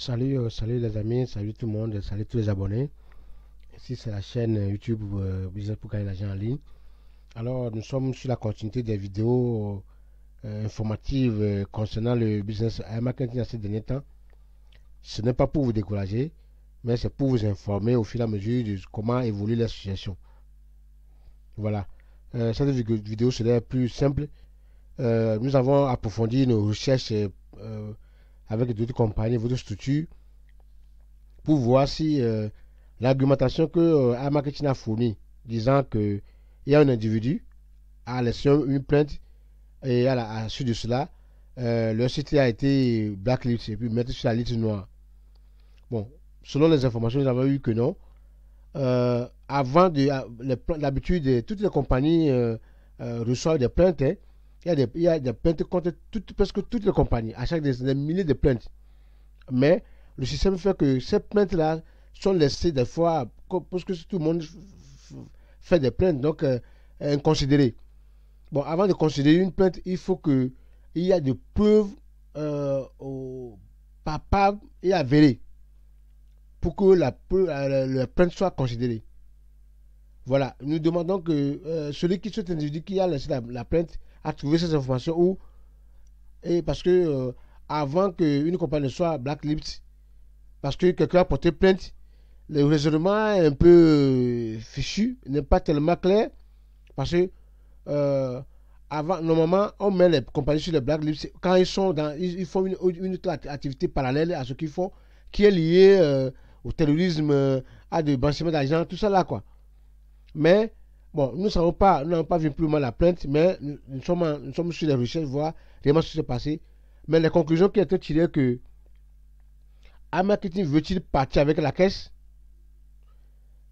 Salut, salut les amis, salut tout le monde, salut tous les abonnés. Ici c'est la chaîne YouTube Business pour gagner l'argent en ligne. Alors nous sommes sur la continuité des vidéos informatives concernant le business marketing ces derniers temps. Ce n'est pas pour vous décourager, mais c'est pour vous informer au fur et à mesure de comment évolue la situation. Voilà. Cette vidéo serait plus simple. Nous avons approfondi nos recherches avec d'autres compagnies, d'autres structures pour voir si l'argumentation que iMarketing a fournie, disant qu'il y a un individu a laissé une plainte et à la suite de cela, le site a été blacklisté et puis mettre sur la liste noire. Bon, selon les informations, nous avons eu que non. D'habitude, toutes les compagnies reçoivent des plaintes. Hein. Il y a des plaintes contre presque toutes les compagnies, à chaque des milliers de plaintes. Mais le système fait que ces plaintes-là sont laissées des fois, parce que tout le monde fait des plaintes, donc inconsidérées. Bon, avant de considérer une plainte, il faut qu'il y ait des preuves papables et avérées pour que la plainte soit considérée. Voilà, nous demandons que cet individu qui a laissé la plainte a trouvé ces informations où, et parce que avant qu'une compagnie soit blacklist, parce que quelqu'un a porté plainte, le raisonnement est un peu fichu, n'est pas tellement clair, parce que normalement, on met les compagnies sur les blacklists quand ils font une autre activité parallèle à ce qu'ils font, qui est liée au terrorisme, à des blanchiments d'argent, tout ça là, quoi. Mais, bon, nous n'avons pas vu plus mal la plainte, mais nous sommes sur les recherches, voir vraiment ce qui s'est passé. Mais les conclusions qui ont été tirées que iMarketing veut-il partir avec la caisse?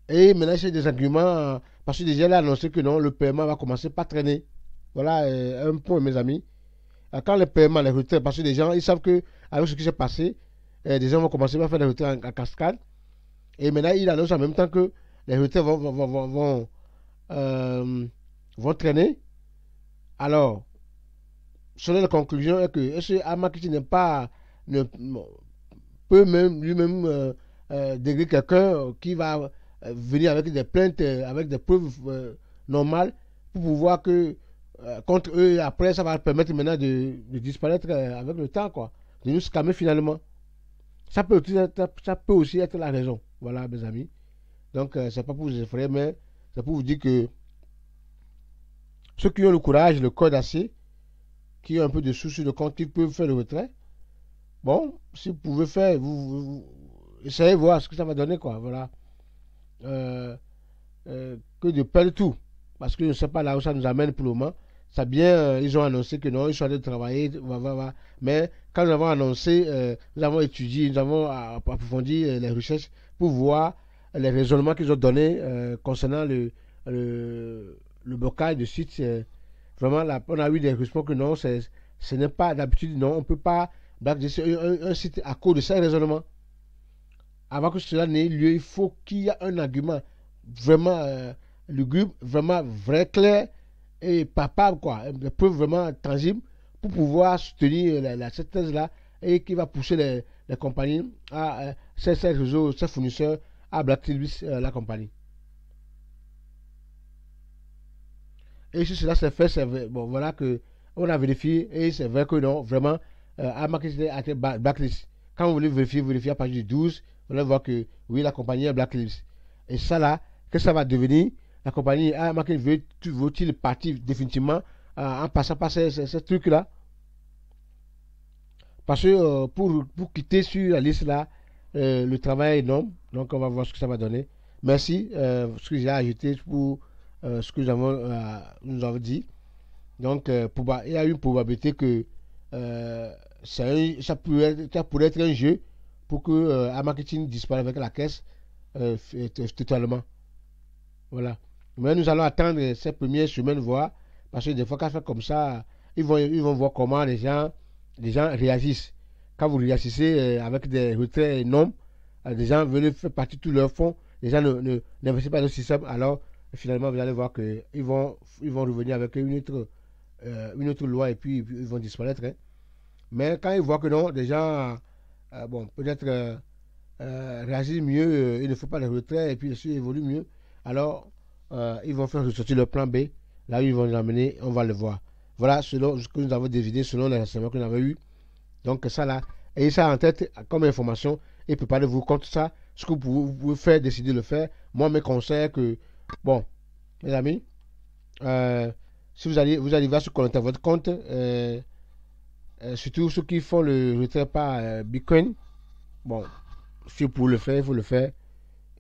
Et maintenant, c'est des arguments, parce que déjà, il a annoncé que non, le paiement va commencer par traîner. Voilà un point, mes amis. Quand le paiement, les retraits, parce que les gens, ils savent que avec ce qui s'est passé, des gens vont commencer à faire des retraits en cascade. Et maintenant, il annonce en même temps que les retraits vont traîner. Alors, selon la conclusion, est que est-ce que iMarketing n'est pas, peut même lui-même dégager quelqu'un qui va venir avec des plaintes, avec des preuves normales pour pouvoir que contre eux, et après ça va permettre maintenant de disparaître avec le temps, quoi, de nous scammer finalement. Ça peut aussi être la raison. Voilà, mes amis. Donc, c'est pas pour vous effrayer, mais c'est pour vous dire que ceux qui ont le courage, le code assez, qui ont un peu de sous sur le compte, qui peuvent faire le retrait, bon, si vous pouvez faire, essayez de voir ce que ça va donner, quoi. Voilà. Euh, que de perdre tout. Parce que je ne sais pas là où ça nous amène pour le moment. C'est bien, ils ont annoncé que non, ils sont en train de travailler, mais quand nous avons annoncé, nous avons étudié, nous avons approfondi les recherches pour voir les raisonnements qu'ils ont donnés concernant le blocage de site. Vraiment, là, on a eu des réponses que non, ce n'est pas d'habitude, non, on ne peut pas blocger un site à cause de ces raisonnements. Avant que cela n'ait lieu, il faut qu'il y ait un argument vraiment lugubre, vraiment vrai, clair et palpable, quoi. Des preuves vraiment tangibles pour pouvoir soutenir cette thèse-là et qui va pousser les compagnies à ces réseaux, ces fournisseurs à blacklist la compagnie. Et si cela s'est fait, c'est vrai, bon, voilà que on a vérifié et c'est vrai que non, vraiment, iMarketing a été blacklist. Quand vous voulez vérifier à partir du 12, vous allez voir que oui, la compagnie est blacklist. Et ça là, que ça va devenir? La compagnie iMarketing veut-il partir définitivement en passant par ces trucs-là? Parce que pour quitter sur la liste là, le travail est énorme. Donc on va voir ce que ça va donner. Merci. Ce que j'ai ajouté pour ce que nous avons dit. Donc il y a une probabilité que ça pourrait être un jeu pour que iMarketing disparaisse avec la caisse totalement. Voilà. Mais nous allons attendre ces premières semaines voir. Parce que des fois, quand ça fait comme ça, ils vont voir comment les gens réagissent. Quand vous réagissez avec des retraits énormes, les gens veulent faire partie de tous leurs fonds, les gens n'investissent pas dans le système, alors finalement vous allez voir qu'ils ils vont revenir avec une autre loi et puis ils vont disparaître. Hein. Mais quand ils voient que non, les gens bon, peut-être réagir mieux, il ne faut pas les retraits et puis les évolue mieux. Alors, ils vont faire ressortir le plan B. Là où ils vont l'amener, on va le voir. Voilà selon ce que nous avons décidé, selon les renseignements que nous avons eus. Donc, ça là, ayez ça en tête comme information et préparez-vous contre ça. Ce que vous pouvez faire, décider de le faire. Moi, mes conseils, que, bon, mes amis, si vous arrivez à se connecter à votre compte, surtout ceux qui font le retrait par Bitcoin, bon, si pour le faire, il faut le faire.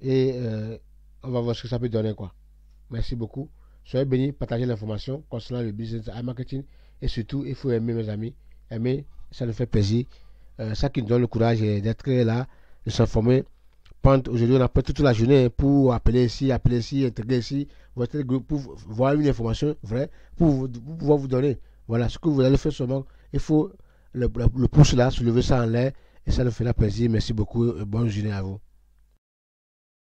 Et on va voir ce que ça peut donner, quoi. Merci beaucoup. Soyez bénis, partagez l'information concernant le business et marketing. Et surtout, il faut aimer, mes amis. Aimer, ça nous fait plaisir. Ça qui nous donne le courage d'être là, de s'informer. Aujourd'hui, on a pris toute la journée pour appeler ici, intégrer ici, votre groupe, pour voir une information vraie, pour pouvoir vous donner. Voilà, ce que vous allez faire seulement, il faut le pouce là, soulever ça en l'air, et ça nous fera plaisir. Merci beaucoup, bonne journée à vous.